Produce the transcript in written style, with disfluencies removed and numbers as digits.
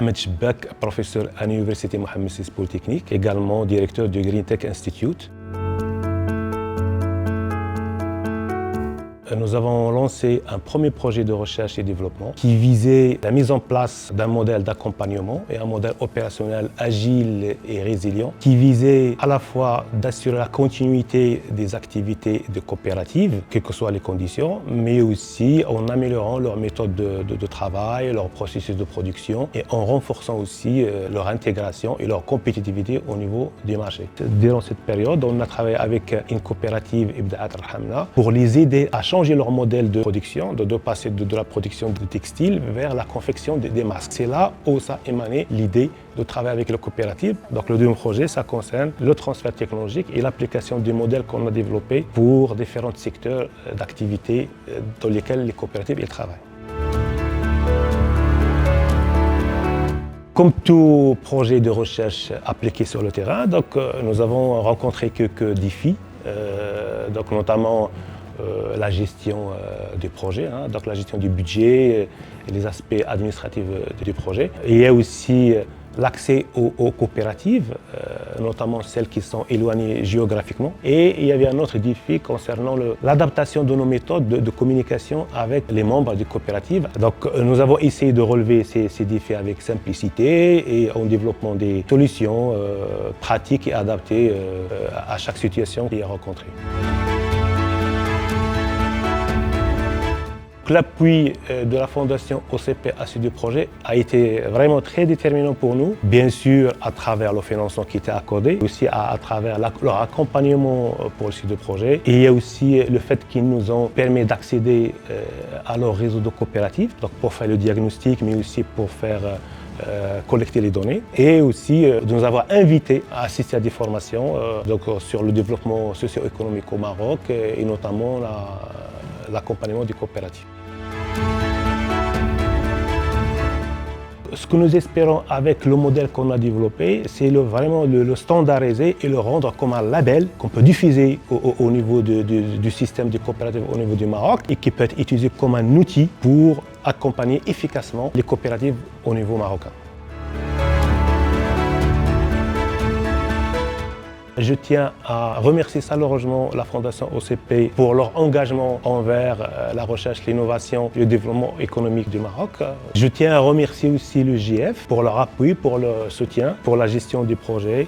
Ahmed Chebak, professeur à l'Université Mohammed VI Polytechnique, également directeur du Green Tech Institute. Nous avons lancé un premier projet de recherche et développement qui visait la mise en place d'un modèle d'accompagnement et un modèle opérationnel agile et résilient qui visait à la fois d'assurer la continuité des activités de coopératives, quelles que soient les conditions, mais aussi en améliorant leur méthode de travail, leur processus de production et en renforçant aussi leur intégration et leur compétitivité au niveau du marché. Durant cette période, on a travaillé avec une coopérative Ibda'at Al-Hamna pour les aider à changer leur modèle de production, de passer de la production de textiles vers la confection des masques. C'est là où ça a émané l'idée de travailler avec la coopérative. Donc le deuxième projet, ça concerne le transfert technologique et l'application du modèle qu'on a développé pour différents secteurs d'activité dans lesquels les coopératives travaillent. Comme tout projet de recherche appliqué sur le terrain, nous avons rencontré quelques défis, notamment la gestion du projet, donc la gestion du budget et les aspects administratifs du projet. Et il y a aussi l'accès aux coopératives, notamment celles qui sont éloignées géographiquement. Et il y avait un autre défi concernant l'adaptation de nos méthodes de communication avec les membres des coopératives. Donc nous avons essayé de relever ces défis avec simplicité et en développant des solutions pratiques et adaptées à chaque situation qui est rencontrée. L'appui de la Fondation OCP à ce projet a été vraiment très déterminant pour nous, bien sûr à travers le financement qui était accordé, aussi à travers leur accompagnement pour ce projet. Et il y a aussi le fait qu'ils nous ont permis d'accéder à leur réseau de coopératives, donc pour faire le diagnostic, mais aussi pour faire collecter les données, et aussi de nous avoir invités à assister à des formations sur le développement socio-économique au Maroc et notamment l'accompagnement des coopératives. Ce que nous espérons avec le modèle qu'on a développé, c'est vraiment le standardiser et le rendre comme un label qu'on peut diffuser au niveau du système des coopératives au niveau du Maroc et qui peut être utilisé comme un outil pour accompagner efficacement les coopératives au niveau marocain. Je tiens à remercier chaleureusement la Fondation OCP pour leur engagement envers la recherche, l'innovation et le développement économique du Maroc. Je tiens à remercier aussi le GIF pour leur appui, pour leur soutien, pour la gestion du projet.